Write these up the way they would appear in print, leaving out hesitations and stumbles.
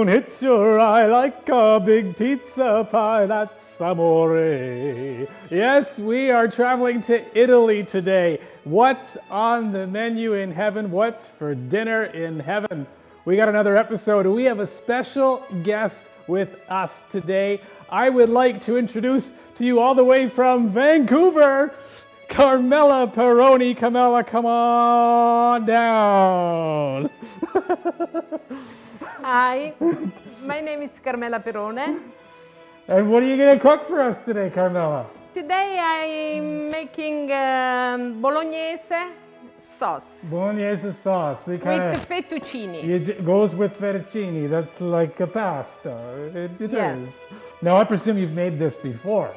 moon hits your eye like a big pizza pie, that's amore. Yes, we are traveling to Italy today. What's on the menu in heaven? What's for dinner in heaven? We got another episode. We have a special guest with us today. I would like to introduce to you all the way from Vancouver, Carmela Peroni. Carmela, come on down. Hi, my name is Carmela Perone. And what are you going to cook for us today, Carmela? Today I'm making bolognese sauce Bolognese sauce. with fettuccine. It goes with fettuccine. That's like a pasta. It Yes. is. Now, I presume you've made this before.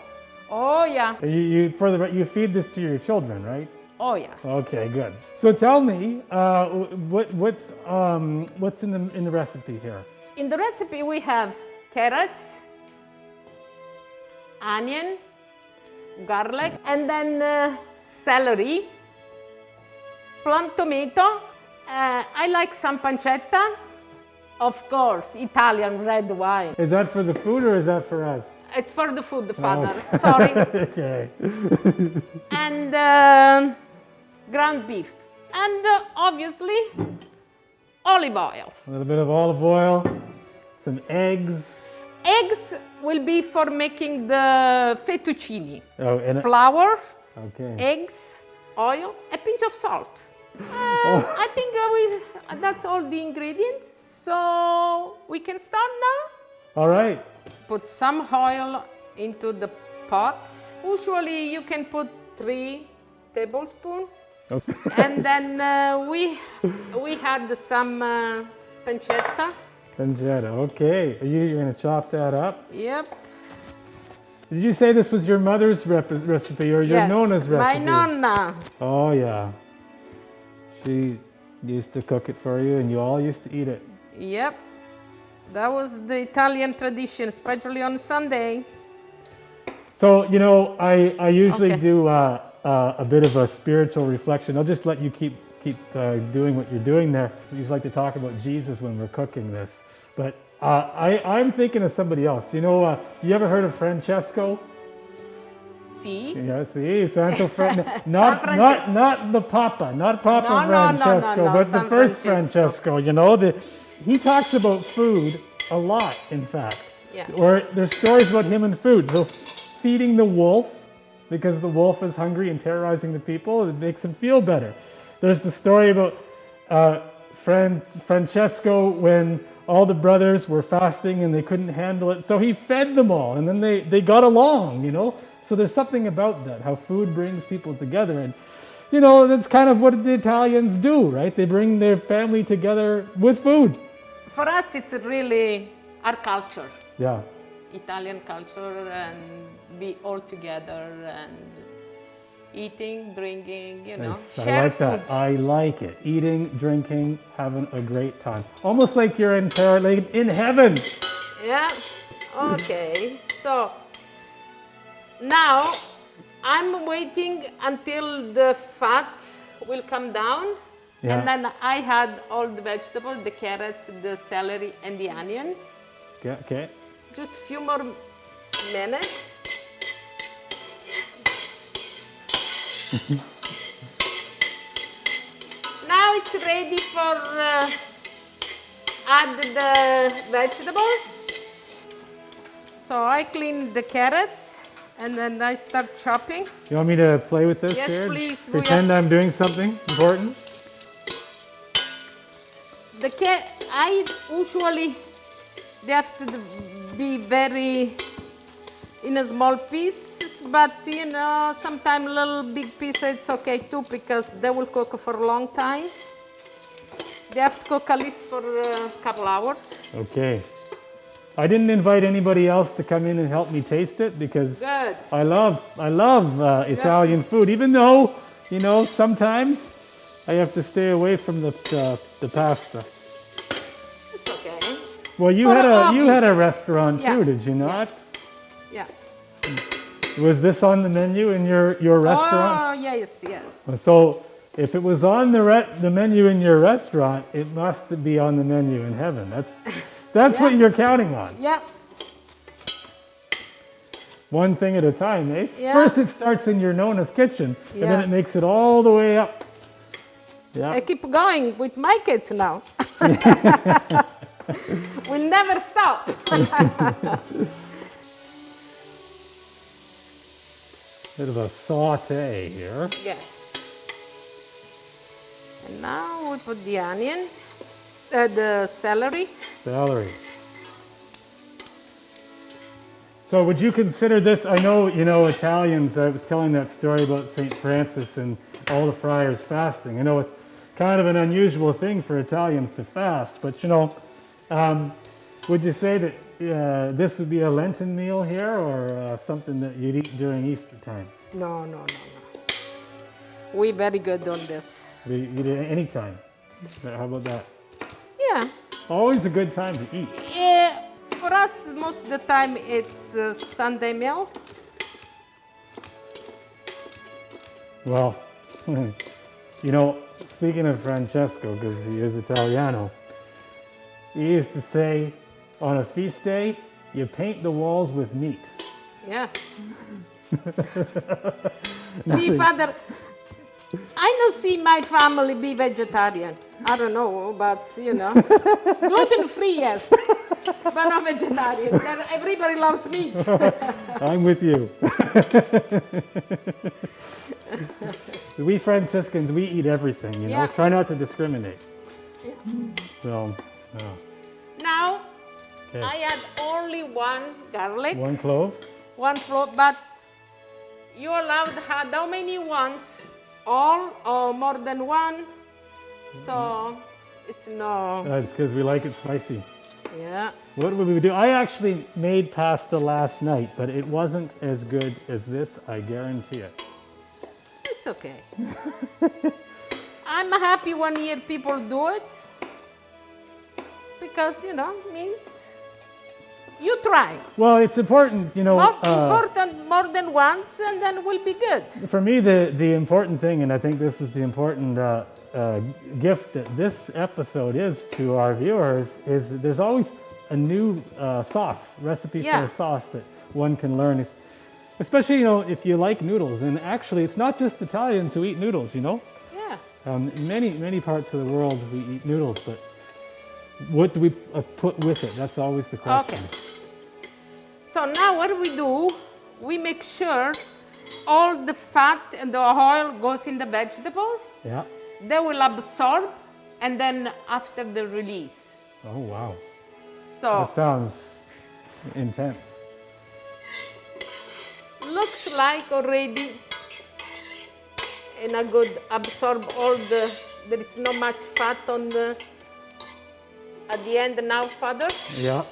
Oh yeah, You feed this to your children, right? oh yeah. Okay, good. So tell me, what's in the recipe here? In the recipe we have carrots, onion, garlic, and then celery, plum tomato. I like some pancetta. Of course, Italian red wine. Is that for the food or is that for us? It's for the food, Father. Sorry. Okay. And ground beef. And obviously, olive oil. A little bit of olive oil, some eggs. Eggs will be for making the fettuccine. Oh, and Flour, okay. eggs, oil, a pinch of salt. I think that's all the ingredients. So we can start now. All right. Put some oil into the pot. Usually you can put 3 tablespoons. Okay. And then we had some pancetta. Pancetta. Okay. You're going to chop that up. Yep. Did you say this was your mother's recipe or your Yes. Nona's recipe? My nonna. Oh, yeah. She used to cook it for you and you all used to eat it. Yep. That was the Italian tradition, especially on Sunday. So, I usually Okay. do a bit of a spiritual reflection. I'll just let you keep doing what you're doing there. So you like to talk about Jesus when we're cooking this. But I'm thinking of somebody else. You ever heard of Francesco? See? Yeah, see, Santo not the Papa, not Papa No, Francesco, no, but the San first Francesco. Francesco. He talks about food a lot, in fact. Yeah. Or there's stories about him and food. So feeding the wolf, because the wolf is hungry and terrorizing the people, it makes him feel better. There's the story about Francesco when all the brothers were fasting and they couldn't handle it. So he fed them all and then they got along, So there's something about that, how food brings people together. And, that's kind of what the Italians do, right? They bring their family together with food. For us, it's really our culture, Yeah. Italian culture, and be all together and eating, drinking, Yes, I share like that. food. I like it. Eating, drinking, having a great time. Almost like you're in heaven. Yeah. Okay. So now I'm waiting until the fat will come down. Yeah. And then I had all the vegetables, the carrots, the celery, and the onion. Okay. Just a few more minutes. Now it's ready for add the vegetable. So I clean the carrots and then I start chopping. You want me to play with this Yes, here? please. Pretend I'm doing something important? I usually they have to be very in a small pieces, but sometimes little big pieces it's okay too because they will cook for a long time. They have to cook at least for a couple hours. Okay. I didn't invite anybody else to come in and help me taste it because Good. I love Italian food, even though, sometimes I have to stay away from the pasta. It's okay. Well, you had a restaurant too, Yeah. did you not? Yeah. Was this on the menu in your restaurant? Oh yes, yes. So if it was on the menu in your restaurant, it must be on the menu in heaven. That's Yeah. what you're counting on. Yeah. One thing at a time, eh? Yeah. First it starts in your Nona's kitchen, and then it Yes. makes it all the way up. Yeah. I keep going with my kids now. We'll never stop. Bit of a saute here. Yes. And now we put the onion, the celery. Celery. So would you consider this, I know, Italians, I was telling that story about St. Francis and all the friars fasting. I know it's kind of an unusual thing for Italians to fast, but would you say that this would be a Lenten meal here or something that you'd eat during Easter time? No. We very good on this. You eat it any time. How about that? Yeah. Always a good time to eat. For us, most of the time, it's Sunday meal. Well, speaking of Francesco, because he is Italiano, he used to say, on a feast day, you paint the walls with meat. Yeah. See, Father, I don't see my family be vegetarian. I don't know, but gluten-free, yes, but not vegetarian. Everybody loves meat. I'm with you. We Franciscans, we eat everything, Yeah. Try not to discriminate. Yeah. So, Now, okay. I add only one garlic, One clove. one clove, but you allowed to add how many you want, all or more than one. So it's no. That's because we like it spicy. Yeah. What would we do? I actually made pasta last night, but it wasn't as good as this, I guarantee it. It's okay. I'm happy when here people do it because means you try. Well, it's important, Important more than once, and then we'll be good. For me, the important thing, and I think this is the important gift that this episode is to our viewers, is that there's always a new recipe for Yeah. a sauce that one can learn. Especially, if you like noodles. And actually, it's not just Italians who eat noodles, Yeah. Many parts of the world we eat noodles, but what do we put with it? That's always the question. Okay. So now what do? We make sure all the fat and the oil goes in the vegetable. Yeah. They will absorb, and then after the release. Oh, wow. So That sounds intense. looks like already and I good absorb all there is not much fat on the at the end now, Father. Yeah.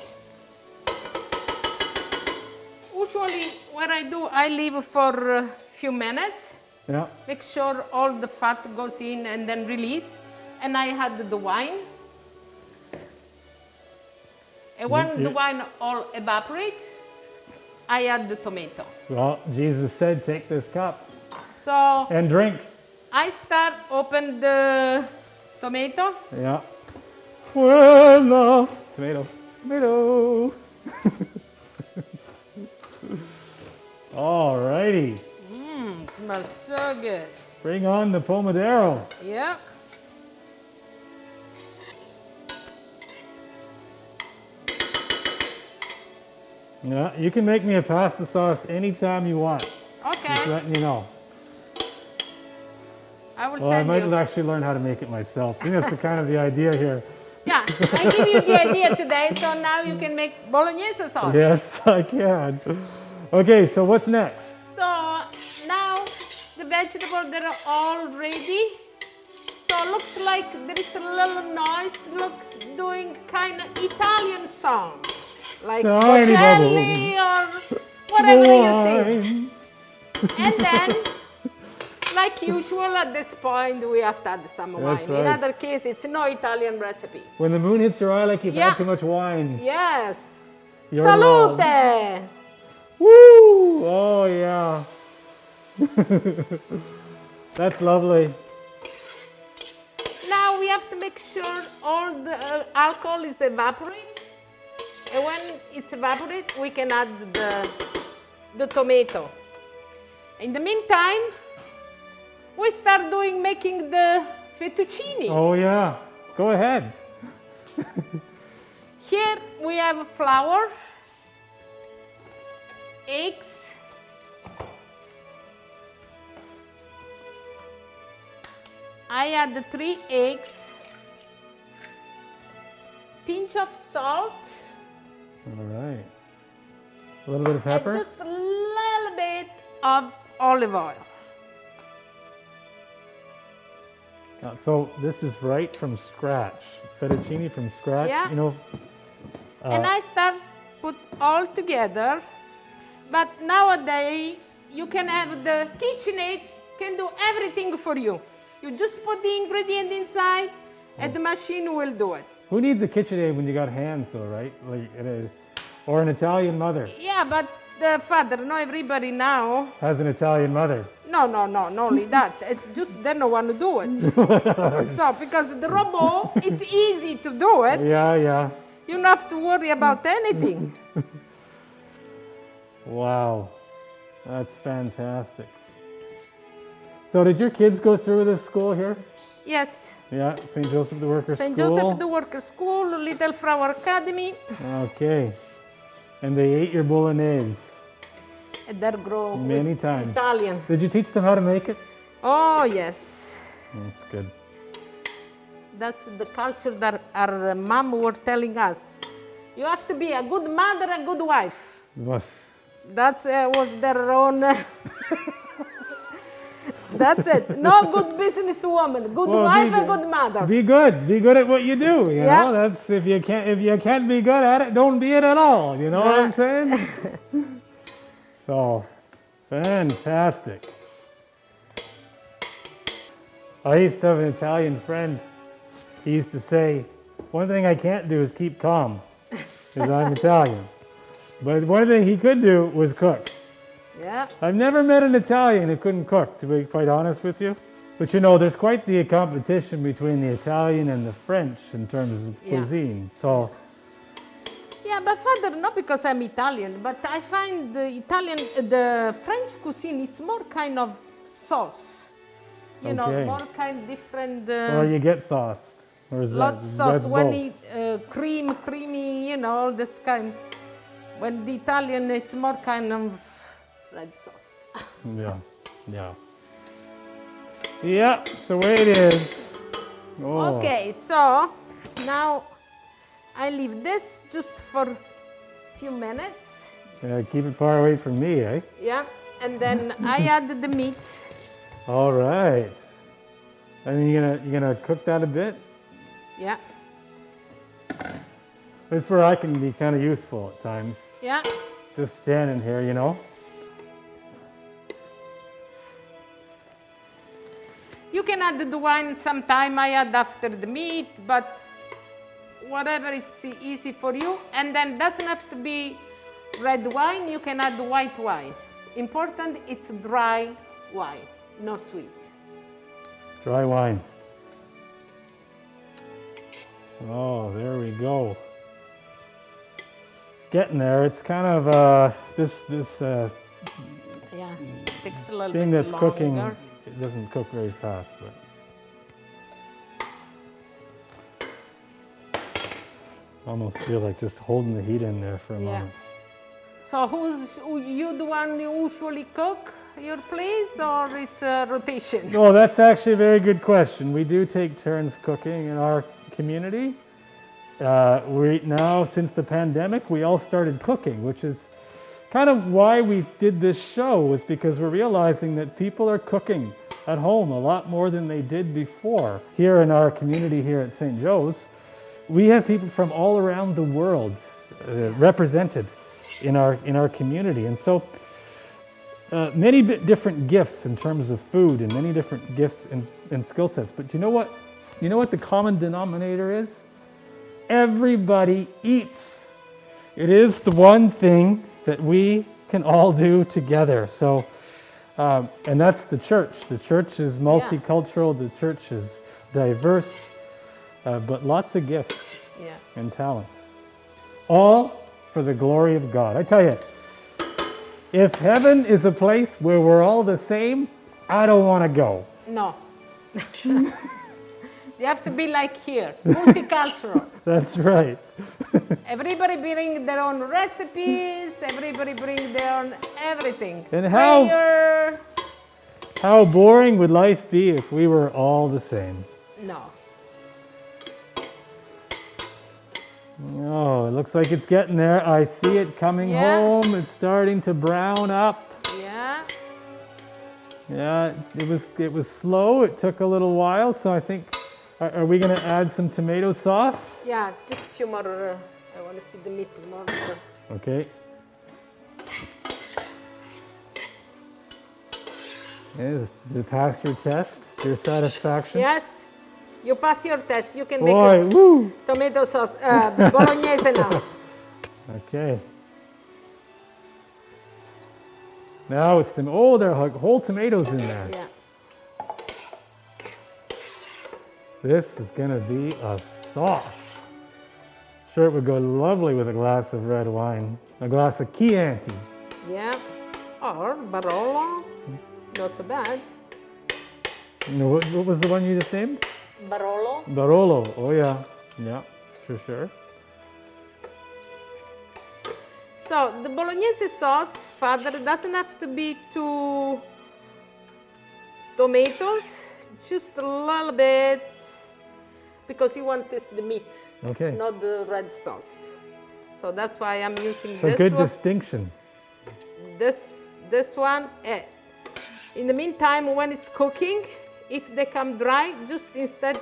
Usually what I do, I leave for a few minutes, Yeah. make sure all the fat goes in and then release, and I add the wine. And when the wine all evaporate, I add the tomato. Well, Jesus said, take this cup So and drink. I start open the tomato. Yeah. Well, tomato. All righty. Smells so good. Bring on the pomodoro. Yeah. Yeah, you can make me a pasta sauce anytime you want. Just Okay. letting you know. I will Well, I send might you. actually learn how to make it myself. I think that's the kind of the idea here. Yeah, I give you the idea today, so now you can make bolognese sauce. Yes, I can. Okay, so what's next? So now the vegetables they're all ready. So looks like there is a little noise. Look, doing kind of Italian song, like Tiny Bocelli or whatever you think. And then, like usual, at this point we have to add some wine. That's In right. other case, it's no Italian recipe. When the moon hits your eye like you've Yeah. had too much wine. Yes. You're Salute! loved. Woo! Oh, yeah. That's lovely. Now we have to make sure all the alcohol is evaporated. And when it's evaporated, we can add the tomato. In the meantime, we start making the fettuccine. Oh yeah, go ahead. Here we have flour, eggs, I add the 3 eggs, pinch of salt, All right. A little bit of pepper. and just a little bit of olive oil. So this is right from scratch. Fettuccine from scratch. Yeah. You know, And I start put all together. But nowadays, you can have the KitchenAid can do everything for you. You just put the ingredient inside, and the machine will do it. who needs a KitchenAid when you got hands though, right? Like, or an Italian mother Yeah, but the father, not everybody now. has an Italian mother. No, not only that. It's just they don't want to do it. So, because the robot, it's easy to do it. Yeah, yeah. You don't have to worry about anything. Wow, that's fantastic. So did your kids go through this school here? Yes. Yeah, St. Joseph the Worker St. School. Joseph the Worker School, Little Flower Academy. Okay. And they ate your bolognese And they grow many with times. Italian. Did you teach them how to make it? Oh, yes. That's good. That's the culture that our mom were telling us. You have to be a good mother and good wife. Woof. That was their own. That's it. No good businesswoman, good Well, wife be and good mother. Be good. Be good at what you do. You Yeah. know, that's if you can't be good at it, don't be it at all. You know what I'm saying? So, fantastic. I used to have an Italian friend. He used to say, one thing I can't do is keep calm, because I'm Italian. But one thing he could do was cook. Yeah. I've never met an Italian who couldn't cook, to be quite honest with you. But you know, there's quite the competition between the Italian and the French in terms of Yeah. cuisine. So, Yeah, but father, not because I'm Italian, but I find the French cuisine, it's more kind of sauce. You know, Okay. more kind different. or you get sauced. Or is Lots that, sauce. that's When both. it creamy, you know, all this kind. When the Italian, it's more kind of red sauce. Yeah, yeah. Yeah, it's the way it is. Oh. Okay, so now I leave this just for a few minutes. Yeah, keep it far away from me, eh? Yeah, and then I add the meat. All right. And you're gonna cook that a bit? Yeah, This is where I can be kind of useful at times. yeah. Just standing here, you know. You can add the wine sometime. I add after the meat, but whatever it's easy for you. And then doesn't have to be red wine. You can add white wine. Important, it's dry wine, no sweet. Dry wine. Oh, there we go. Getting there. It's kind of this Yeah, takes a little thing bit that's longer. cooking. It doesn't cook very fast, but. Almost feel like just holding the heat in there for a Yeah. moment. So you the one who usually cook your place, or it's a rotation? Oh, that's actually a very good question. We do take turns cooking in our community. Now, since the pandemic, we all started cooking, which is kind of why we did this show, was because we're realizing that people are cooking at home a lot more than they did before. Here in our community here at St. Joe's, we have people from all around the world represented in our community. And so many different gifts in terms of food, and many different gifts and skill sets. But you know what? You know what the common denominator is? Everybody eats. It is the one thing that we can all do together. So, and that's the church. The church is multicultural. The church is diverse, but lots of gifts Yeah. and talents, all for the glory of God. I tell you, if heaven is a place where we're all the same, I don't want to go. No. You have to be like here, multicultural. That's right. Everybody bring their own recipes, everybody bring their own everything. And Prayer. how boring would life be if we were all the same? No. Oh, it looks like it's getting there. I see it coming home. It's starting to brown up. Yeah. Yeah, it was slow. It took a little while, so I think, are we going to add some tomato sauce? Yeah, just a few more. I want to see the meat more. Okay. Yeah, the pastor test, your satisfaction? Yes. You pass your test. You can Boy, make woo! tomato sauce, bolognese now. Okay. Now it's there are whole tomatoes in there. Yeah. This is gonna be a sauce. Sure, it would go lovely with a glass of red wine, a glass of Chianti. Yeah. Or Barolo. Not too bad. You know, what was the one you just named? Barolo. Barolo. Oh yeah, yeah, sure. So the bolognese sauce, Father, doesn't have to be too tomatoes, just a little bit, because you want this the meat, Okay. not the red sauce. So that's why I'm using It's a this good one. distinction. This one. In the meantime, when it's cooking, if they come dry, just instead,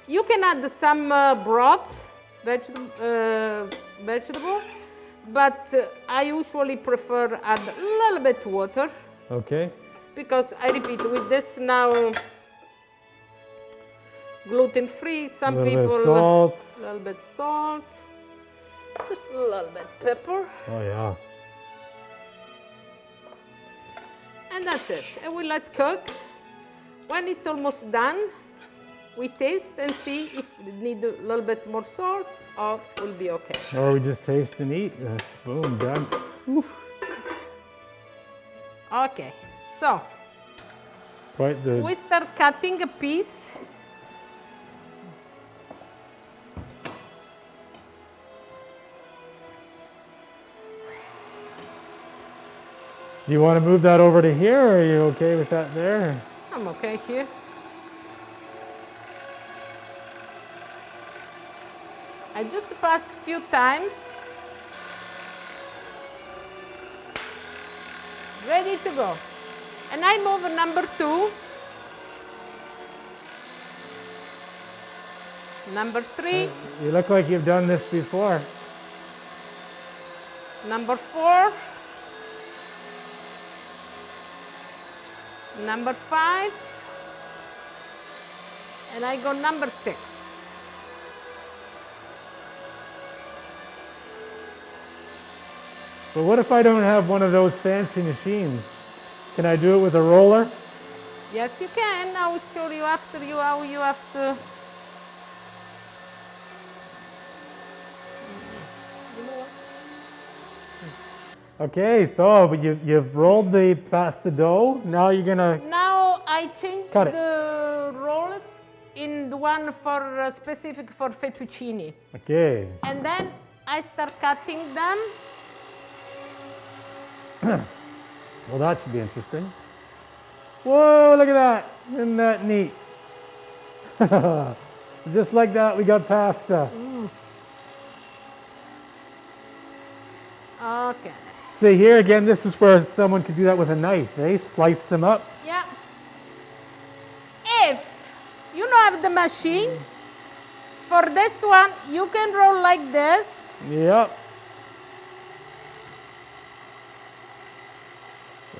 you can add some broth, vegetable, but I usually prefer add a little bit water, Okay. because I repeat, with this now gluten-free, some A little people bit of salt. a little bit salt, just a little bit pepper, Oh yeah. and that's it. And we let cook. When it's almost done, we taste and see if we need a little bit more salt or will be okay. Or we just taste and eat. Boom, done. Oof. Okay, so Quite the. we start cutting a piece. Do you want to move that over to here, or are you okay with that there? I'm okay here. I just pass a few times. Ready to go. And I move number 2. Number 3. You look like you've done this before. Number 4. Number 5. And I go number 6. But what if I don't have one of those fancy machines? Can I do it with a roller? Yes, you can. I will show you after you how you have to. Okay, so but you've rolled the pasta dough. Now you're gonna. Now I change Cut it. the roll in the one for specific for fettuccine, Okay. and then I start cutting them. Well, that should be interesting. Whoa, look at that. Isn't that neat? Just like that, we got pasta. Okay. See, here again, this is where someone could do that with a knife, eh? Slice them up. Yeah. If you don't have the machine, for this one you can roll like this. Yep.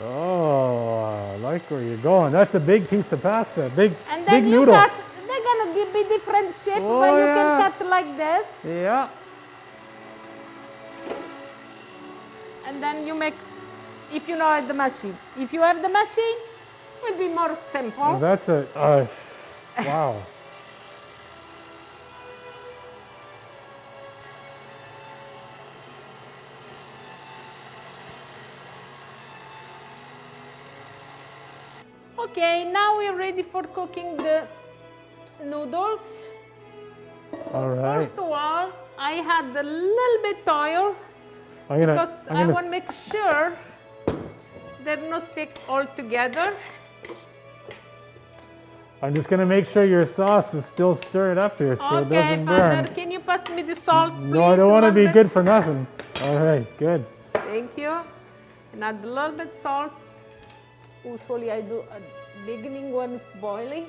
Oh, I like where you're going. That's a big piece of pasta. Big, And then big you noodle. cut, they're gonna be different shape, Oh, but you yeah. can cut like this. Yeah. And then you make, if you know have the machine. If you have the machine, it will be more simple. Well, that's a, wow. Okay, now we're ready for cooking the noodles. All right. First of all, I had a little bit oil because I want to make sure they're not stick all together. I'm just going to make sure your sauce is still stirred up here so it doesn't burn. Okay, Father, can you pass me the salt, please? No, I don't want to be good for nothing. All right, good. Thank you. And add a little bit salt. Usually I do at the beginning when it's boiling.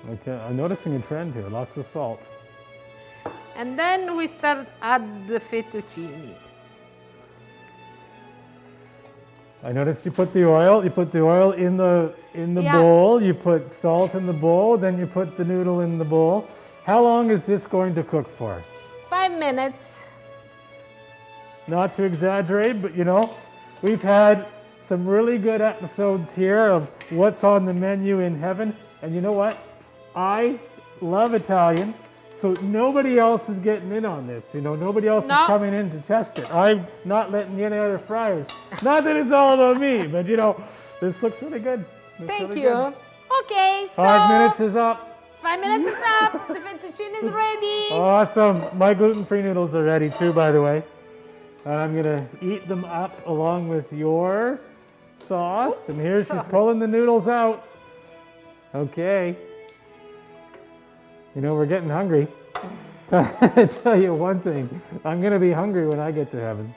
Okay, I'm noticing a trend here. Lots of salt. And then we start add the fettuccine. I noticed you put the oil. You put the oil in the bowl. You put salt in the bowl. Then you put the noodle in the bowl. How long is this going to cook for? 5 minutes. Not to exaggerate, but we've had some really good episodes here of what's on the menu in heaven. And you know what? I love Italian. So nobody else is getting in on this. Nobody else is coming in to test it. I'm not letting any other fryers. Not that it's all about me, but this looks really good. Thank you. Okay, so 5 minutes is up. 5 minutes is up. The fettuccine is ready. Awesome. My gluten-free noodles are ready too, by the way. And I'm gonna eat them up along with your sauce. And here she's pulling the noodles out. Okay. We're getting hungry. I tell you one thing, I'm going to be hungry when I get to heaven.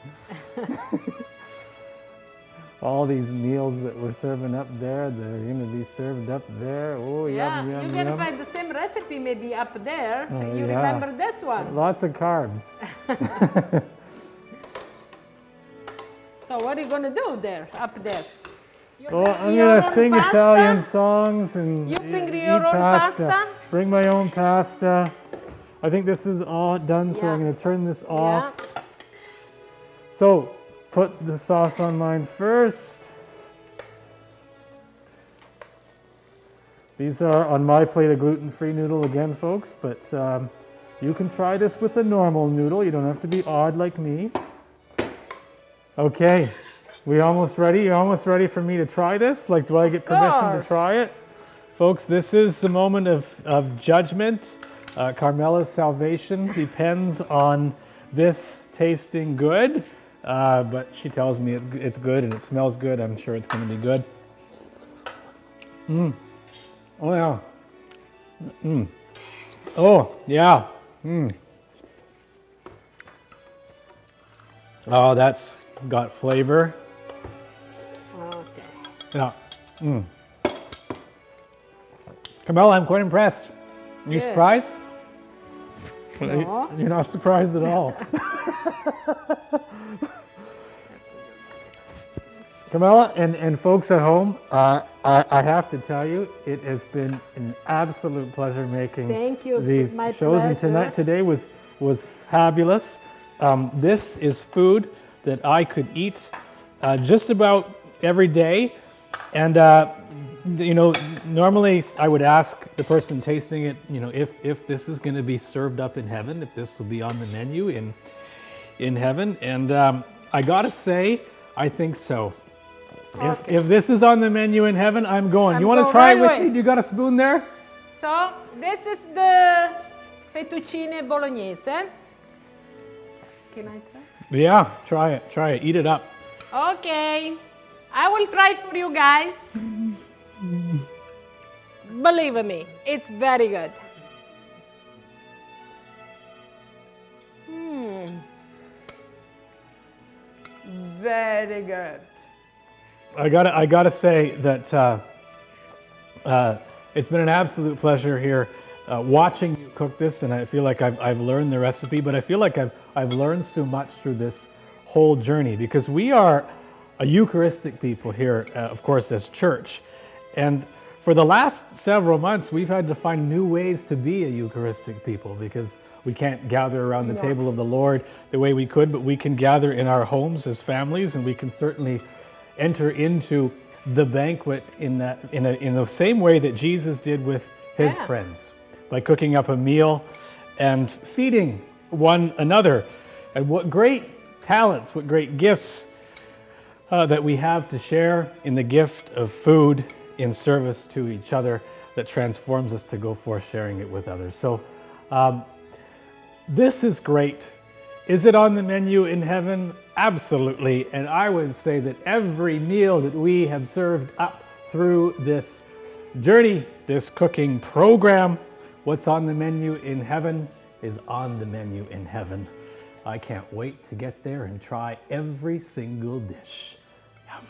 All these meals that we're serving up there, they're going to be served up there. Oh, yum, yum, you're going to find the same recipe maybe up there. You remember this one. Lots of carbs. So what are you going to do there, up there? I'm going to sing Italian songs and you bring eat your own pasta? Bring my own pasta. I think this is all done, so I'm going to turn this off. Yeah. So, put the sauce on mine first. These are on my plate a gluten-free noodle again, folks, but you can try this with a normal noodle. You don't have to be odd like me. Okay, we almost ready? You're almost ready for me to try this? Like, do I get permission to try it? Folks, this is the moment of judgment. Carmela's salvation depends on this tasting good, but she tells me it's good and it smells good. I'm sure it's going to be good. Oh, yeah. Oh, yeah. Oh, that's got flavor. Okay. Yeah. Carmela, I'm quite impressed. Are you surprised? No. You're not surprised at all. Carmela and folks at home, I have to tell you, it has been an absolute pleasure making these shows. Pleasure. And today was fabulous. This is food that I could eat just about every day. And normally I would ask the person tasting it, if this is going to be served up in heaven, if this will be on the menu in heaven. And I got to say, I think so. Okay. If this is on the menu in heaven, I'm going. You want to try it with me? You got a spoon there? So, this is the fettuccine bolognese. Can I try? Yeah, try it. Eat it up. Okay. I will try for you guys. Believe me, it's very good. Very good. I gotta say that it's been an absolute pleasure here watching you cook this, and I feel like I've learned the recipe, but I feel like I've learned so much through this whole journey, because we are a Eucharistic people here, of course, as church. And for the last several months, we've had to find new ways to be a Eucharistic people, because we can't gather around the table of the Lord the way we could, but we can gather in our homes as families, and we can certainly enter into the banquet in the same way that Jesus did with his friends, by cooking up a meal and feeding one another. And what great talents, what great gifts that we have to share in the gift of food in service to each other that transforms us to go forth sharing it with others. So this is great. Is it on the menu in heaven? Absolutely. And I would say that every meal that we have served up through this journey, this cooking program, what's on the menu in heaven is on the menu in heaven. I can't wait to get there and try every single dish. Yum.